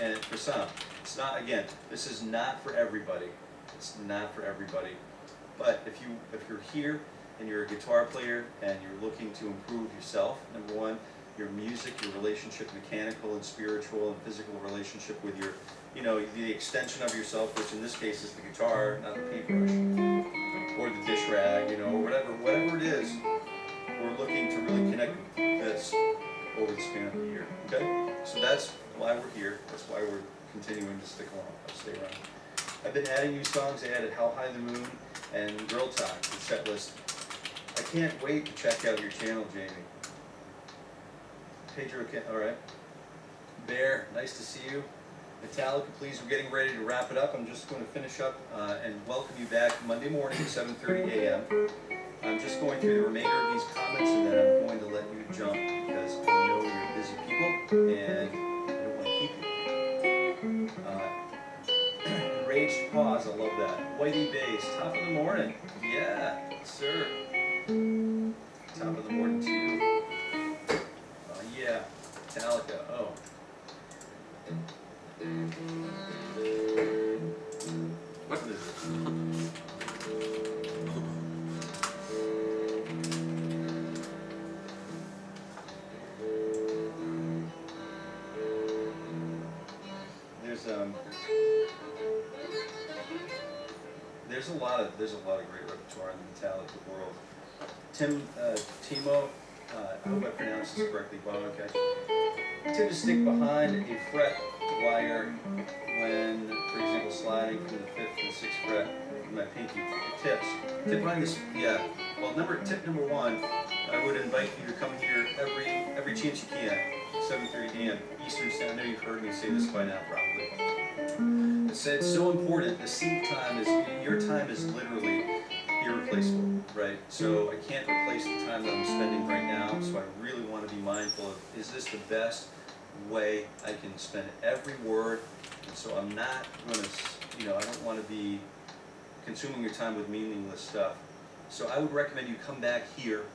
and for some. It's not, again, this is not for everybody. It's not for everybody. But if you're here and you're a guitar player and you're looking to improve yourself, number one, your music, your relationship, mechanical and spiritual and physical relationship with your, the extension of yourself, which in this case is the guitar, not the paintbrush, or the dish rag, whatever it is, we're looking to really connect with this over the span of the year. Okay? So that's why we're here. That's why we're continuing to stay around. I've been adding new songs. I added How High the Moon and Girl Talk to the set list. I can't wait to check out your channel, Jamie. Pedro, all right. Bear, nice to see you. Metallica, please, we're getting ready to wrap it up. I'm just going to finish up and welcome you back Monday morning at 7:30 a.m. I'm just going through the remainder of these comments and then I'm going to let you jump because I know you're busy people and I don't want to keep you. Enraged Pause, I love that. Whitey Bass, top of the morning. Yeah, sir. Top of the morning to you. Yeah, Metallica, oh. What is it? There's a lot of great repertoire in the Metallica world. Timo, I hope I pronounced this correctly, Bob, okay. I tend to stick behind a fret wire when, for example, sliding from the 5th to the 6th fret with my pinky. Tips. Tip behind this, yeah. Well, tip number one, I would invite you to come here every chance you can, 7:30 a.m. Eastern Standard. I know you've heard me say this by now, probably. It's so important. The seat time your time is literally irreplaceable, right? So I can't replace the time that I'm spending right now, so I really want to be mindful of, is this the best way I can spend every word? And so I'm not going to, I don't want to be consuming your time with meaningless stuff. So I would recommend you come back here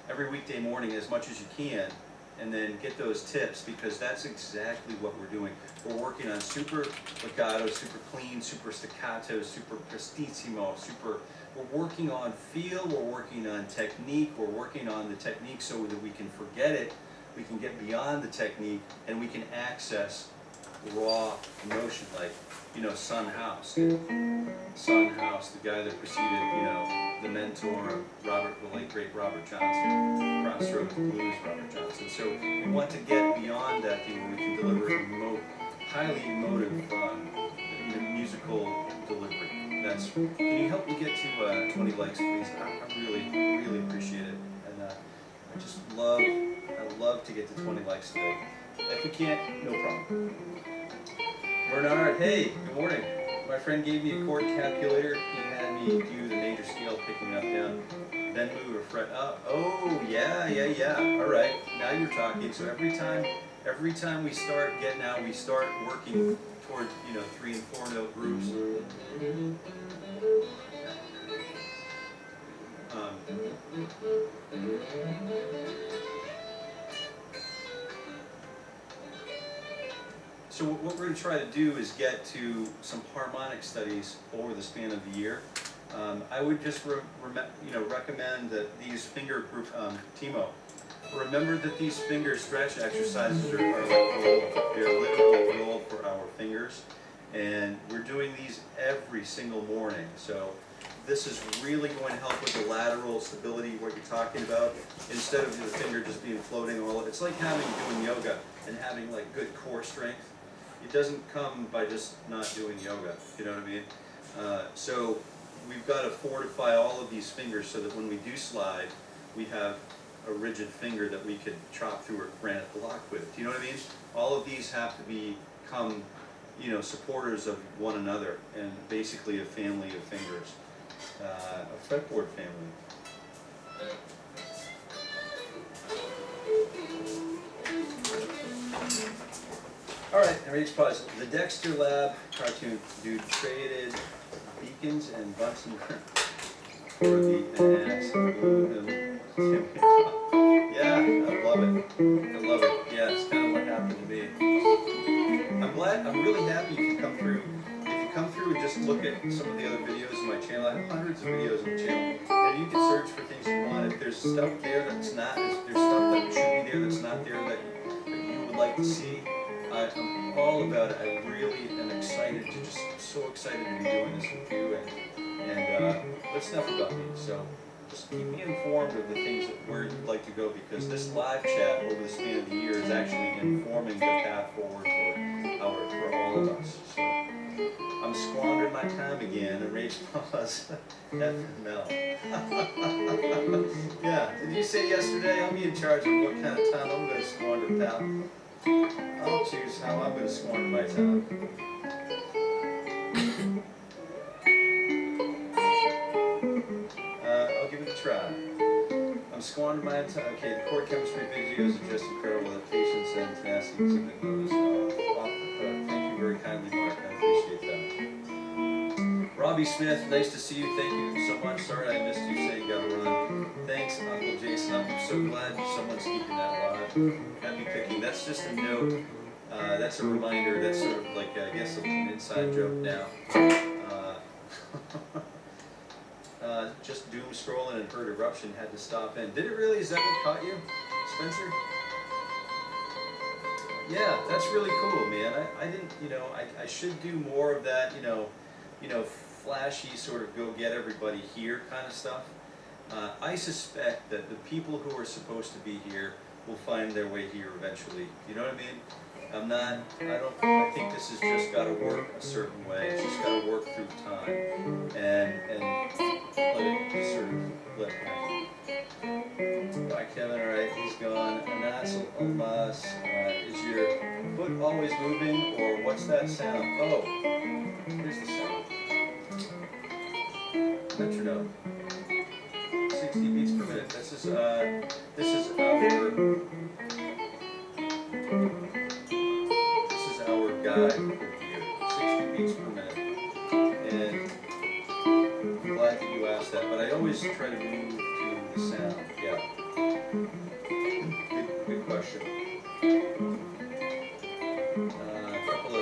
every weekday morning as much as you can, and then get those tips, because that's exactly what we're doing. We're working on super legato, super clean, super staccato, super prestissimo, we're working on feel, we're working on technique, we're working on the technique so that we can forget it, we can get beyond the technique, and we can access raw emotion, like, Son House. Son House, the guy that preceded, the mentor, the late great Robert Johnson, Crossroads Blues, Robert Johnson. So we want to get beyond that thing where we can deliver highly emotive musical delivery. Can you help me get to 20 likes, please? I really, really appreciate it. And I love to get to 20 likes today. If we can't, no problem. Bernard, hey, good morning. My friend gave me a chord calculator. He had me do the major scale, picking up, down, then move or fret up. Oh, yeah. All right, now you're talking. So every time we start getting out, we start working toward 3 and 4 note groups. So what we're going to try to do is get to some harmonic studies over the span of the year. I would just recommend that these finger group, Timo, remember that these finger stretch exercises are like gold. They're literally gold for our fingers. And we're doing these every single morning. So this is really going to help with the lateral stability, what you're talking about, instead of the finger just being floating all over. It's like doing yoga and having like good core strength. It doesn't come by just not doing yoga, you know what I mean? So we've got to fortify all of these fingers so that when we do slide, we have a rigid finger that we could chop through a granite block with. Do you know what I mean? All of these have to become, supporters of one another, and basically a family of fingers, a fretboard family. All right, Enraged Pause. The Dexter Lab cartoon dude traded beacons and Bunsen for the ass. Yeah, I love it. Yeah, it's kind of what happened to me. I'm really happy if you come through. If you come through and just look at some of the other videos on my channel, I have hundreds of videos on the channel. And you can search for things you want. If there's stuff there that's not, if there's stuff that should be there that's not there that you would like to see, I'm all about it. I really am excited to just so excited to be doing this with you. And that's enough about me. So just keep me informed of the things where you'd like to go, because this live chat over the span of the year is actually informing the path forward for all of us. So I'm squandering my time again and Rage Paws FML. Yeah, did you say yesterday I'll be in charge of what kind of time I'm going to squander, pal? I'll choose how I'm going to squander my time. I'll give it a try. I'm squandering my time. Okay, the core chemistry videos are just incredible. The patience and tenacity exhibit those. Thank you very kindly, Mark. I appreciate that. Robbie Smith, nice to see you. Thank you so much. Sorry I missed you. Say you gotta run. Thanks, Uncle Jason. I'm so glad someone's keeping that alive. Happy picking. That's just a note. That's a reminder. That's sort of like, I guess, an inside joke now. Just doom scrolling and heard eruption, had to stop in. Did it really? Is that what caught you, Spencer? Yeah, that's really cool, man. I didn't, I should do more of that, flashy sort of go get everybody here kind of stuff. I suspect that the people who are supposed to be here will find their way here eventually. You know what I mean? I think this has just got to work a certain way. It's just got to work through time and let it sort of happen. Bye, Kevin. All right, he's gone. Anas Almas, is your foot always moving, or what's that sound? Oh, here's the sound. Metronome. 60 beats per minute. This is our guide here. 60 beats per minute. And I'm glad that you asked that, but I always try to move to the sound. Yeah. Good question. A couple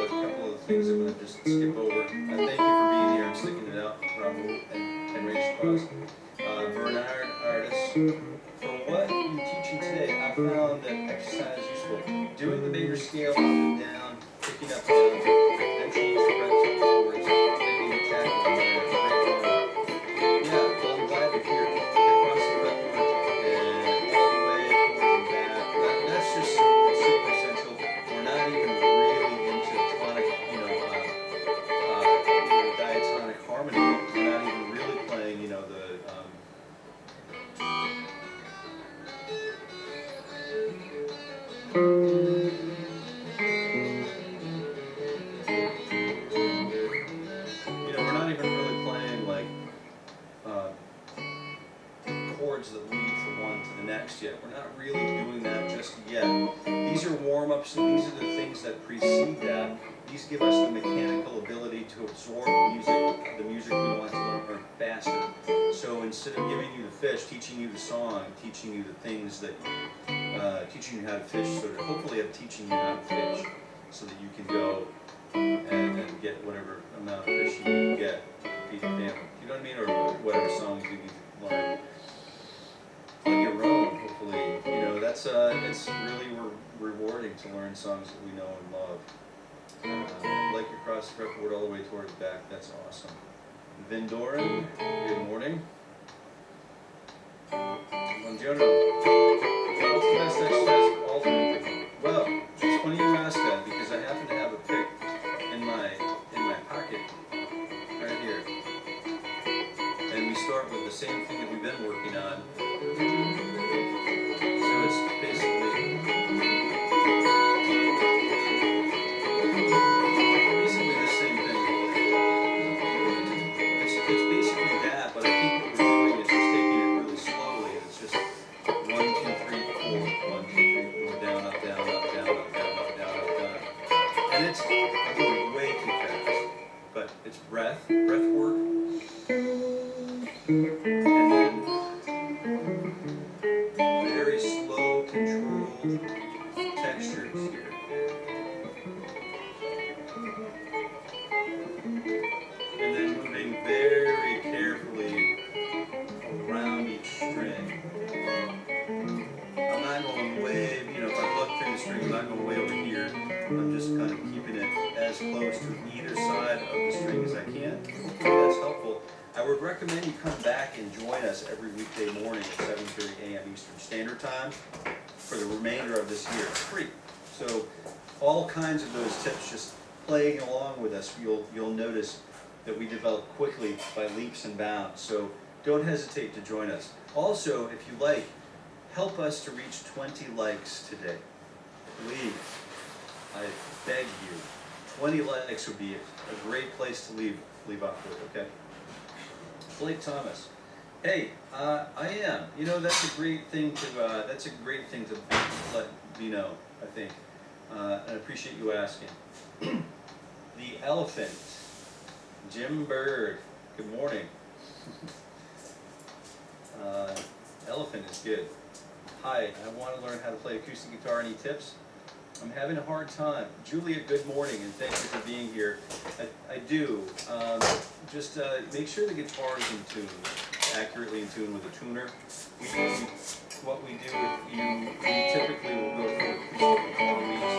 of things I'm going to just skip over. Thank you for being here and sticking it out, Ramu and Rage Paws. Bernard Artis, for what you're teaching today, I found that exercise is useful. Doing the major scale up and down, picking up down, then change the breath forwards, then the attack on the yeah, well, I'm glad to hear it. Across the fretboard and all the way forward and back. That's just super essential. We're not even really into tonic, diatonic harmony. We're not even really playing, the we're not even really playing like chords that lead from one to the next yet. We're not really doing that just yet. These are warm-ups, and these are the things that precede that. These give us the mechanical ability to absorb the music we want to learn faster. So instead of giving you the fish, teaching you the song, teaching you the things that, teaching you how to fish, so that hopefully I'm teaching you how to fish, so that you can go and get whatever amount of fish you need to get to feed the family. You know what I mean? Or whatever songs you need to learn on your own, hopefully. It's really rewarding to learn songs that we know and love. Like your cross the fretboard all the way towards the back. That's awesome. Vindoran, good morning. Buongiorno. What's the best exercise for alternate picking? Well, it's funny you ask that, because I happen to have a pick in my pocket right here. And we start with the same thing that we've been working on. So it's basically the same thing. It's basically that, but I think what we're doing is just taking it really slowly. It's just 1, 2, 3, 4, 1, 2, 3, 4, down, up, down, up, down, up, down, up, down, up, down, up. And it's going way too fast. But it's breath work. And then very slow, controlled textures here. I'm just kind of keeping it as close to either side of the string as I can. Hopefully that's helpful. I would recommend you come back and join us every weekday morning at 7:30 a.m. Eastern Standard Time for the remainder of this year. It's free. So all kinds of those tips, just playing along with us, you'll notice that we develop quickly by leaps and bounds. So don't hesitate to join us. Also, if you like, help us to reach 20 likes today. Please, I beg you. 20 likes would be a great place to leave off with, okay? Blake Thomas. Hey, I am. You know, that's a great thing to let me know, I think. And I appreciate you asking. The Elephant. Jim Bird. Good morning. Elephant is good. Hi, I want to learn how to play acoustic guitar. Any tips? I'm having a hard time. Julia, good morning, and thank you for being here. I do. Just make sure the guitar is in tune, accurately in tune with a tuner. What we do, we typically will go through acoustic guitar weeks,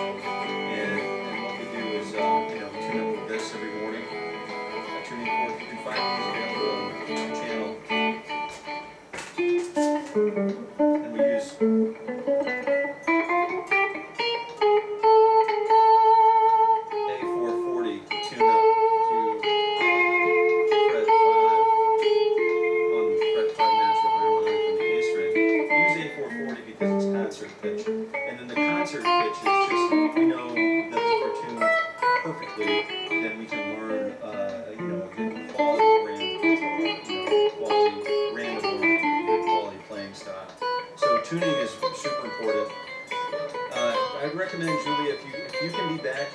and what we do is, tune up this every morning. A tuning fork, you can find these available on the channel. And we use A440 to tune up to fret 5 on fret 5 natural harmonic on the A string. We use A440 because it's concert pitch. And then the concert pitch is just, we know that if we're tuned perfectly, then we can learn, a good quality quality random learning, good quality playing style. So tuning is super important. I'd recommend, Julia, if you can be back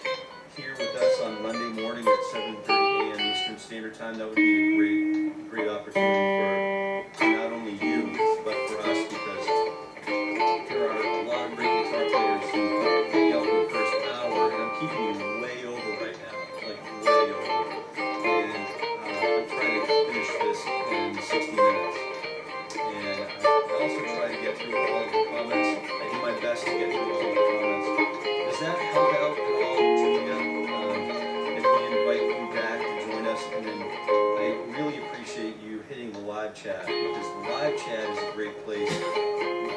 here with us on Monday morning at 7:30 a.m. Eastern Standard Time, that would be a great opportunity for not only you, but for us, because there are a lot of great guitar players who hang out for the first hour, and I'm keeping you way over right now, like way over. And I'm trying to finish this in 60 minutes. And I also try to get through all of the comments. I do my best to get through all of the comments. Does that help out at all, Julia? If we invite you back to join us, and then I really appreciate you hitting the live chat, because the live chat is a great place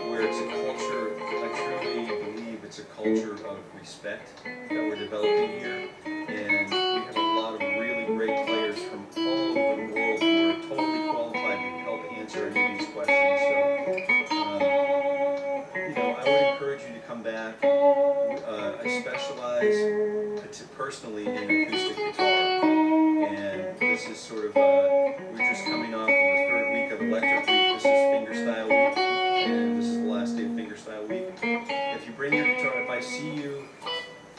where it's a culture, I truly believe it's a culture of respect that we're developing here. And we have a lot of really great players from all over the world who are totally qualified to help answer any of these questions. So, I would encourage you to come back. I specialize personally in acoustic guitar, and this is sort of, we're just coming off of the third week of Electric Week. This is Fingerstyle Week, and this is the last day of Fingerstyle Week. If you bring your guitar, if I see you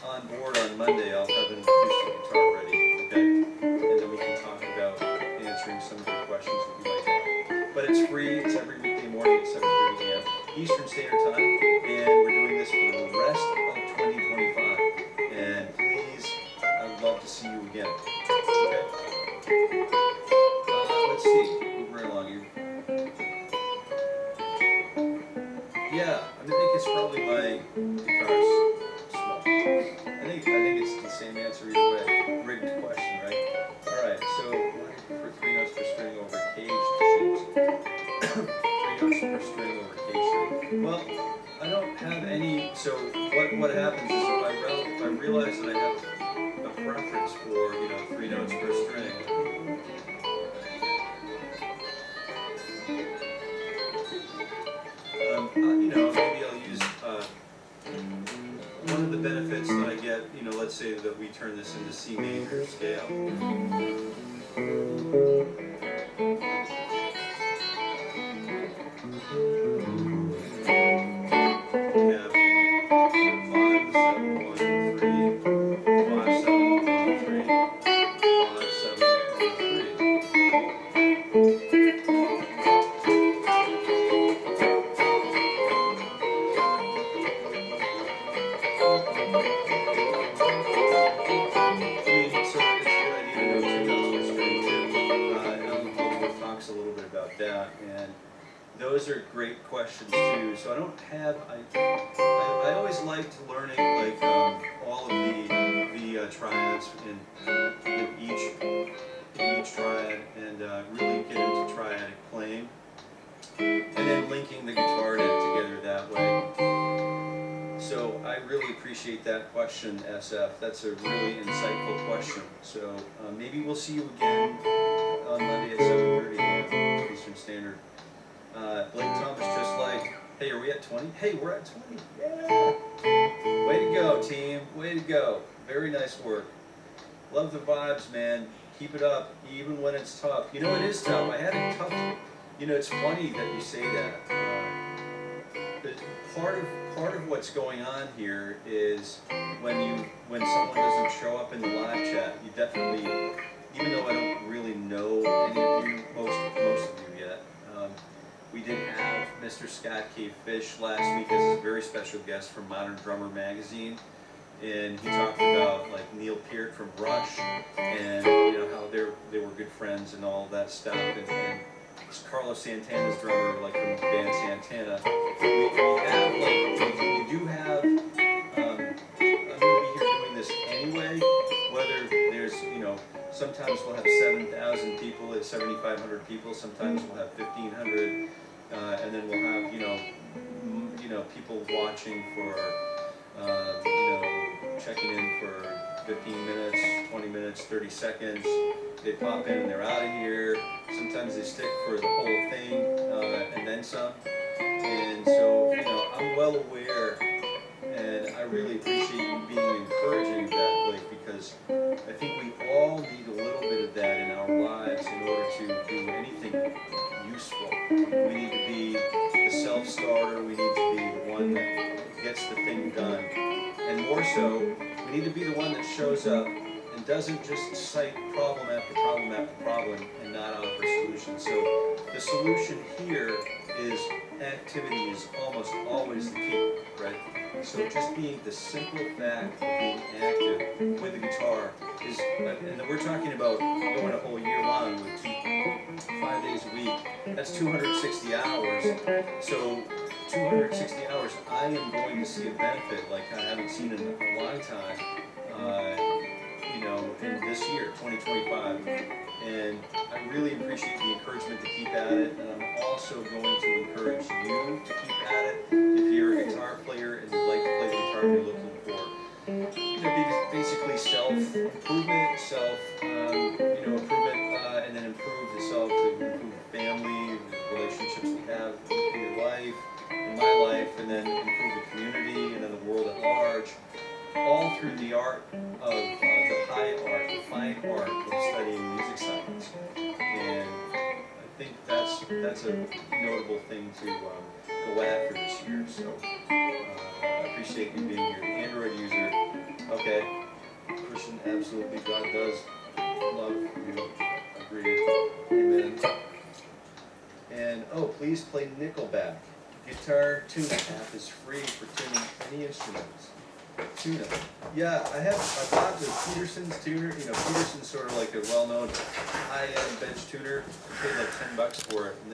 on board on Monday, I'll have an acoustic guitar ready, okay? And then we can talk about answering some of the questions that you might have. But it's free, it's every weekday morning at 7:30 a.m. Eastern Standard Time, and we're doing this for the rest of 2025. And please, I'd love to see you again, okay? Let's see, move right along here. Yeah, I think it's probably my guitar's small. I think it's the same answer either way. Rigged question, right? Alright, so for 3 notes per string over caged shapes. 3 notes per string over caged shapes. Well, I don't have any, so what happens is if I realize that I have a preference for, 3 notes per string, maybe I'll use one of the benefits that I get, let's say that we turn this into C major scale. We have 5, 7, 1, 3, 5, 7, 1, 3, 5, 7, 1, 3. And those are great questions too. So I don't have, I always liked learning, like, all of the triads in each triad, and really get into triadic playing, and then linking the guitar and it together that way. So I really appreciate that question, SF. That's a really insightful question. So maybe we'll see you again on Monday at 7:30 a.m. Eastern Standard. Blake Thomas, just like, hey, are we at 20? Hey, we're at 20. Yeah! Way to go, team. Way to go. Very nice work. Love the vibes, man. Keep it up, even when it's tough. You know, it is tough. I had it tough. You know, it's funny that you say that. But part of what's going on here is when someone doesn't show up in the live chat, you definitely, even though I don't really know any of you, most of you yet, we did have Mr. Scott K. Fish last week as a very special guest from Modern Drummer magazine, and he talked about like Neil Peart from Rush, and you know how they were good friends and all that stuff, and Carlos Santana's drummer, like from the band Santana. We do have. I'm going to be here doing this anyway, whether there's, you know, sometimes we'll have 7,000 people at 7,500 people. Sometimes we'll have 1,500, and then we'll have, you know, people watching for, checking in for 15 minutes, 20 minutes, 30 seconds. They pop in and they're out of here. Sometimes they stick for the whole thing and then some. And so, you know, I'm well aware, and I really appreciate you being encouraging of that, Blake, because I think we all need a little bit of that in our lives in order to do anything useful. We need to be the self-starter. We need to be the one that gets the thing done. And more so, we need to be the one that shows up and doesn't just cite problem after problem after problem and not offer solutions. So the solution here is activity is almost always the key, right? So just being the simple fact of being active with the guitar is, and we're talking about going a whole year long with 5 days a week. That's 260 hours. So 260 hours, I am going to see a benefit like I haven't seen in a long time, you know, in this year, 2025. And I really appreciate the encouragement to keep at it, and I'm also going to encourage you to keep at it. If you're a guitar player and you'd like to play the guitar, you're looking for, you know, basically self-improvement, and then improve yourself to improve the family, the relationships you have in your life, in my life, and then improve the community and then the world at large, all through the art of the high art, the fine art of studying music science. And I think that's a notable thing to go after this year. So I appreciate you being here. The Android user, okay. Christian, absolutely, God does love you. Agreed. Amen. And please play Nickelback. Guitar tuning app is free for tuning any instruments. Tuna. Yeah, I bought the Peterson's tuner. You know, Peterson's sort of like a well-known high-end bench tuner. I paid like $10 for it.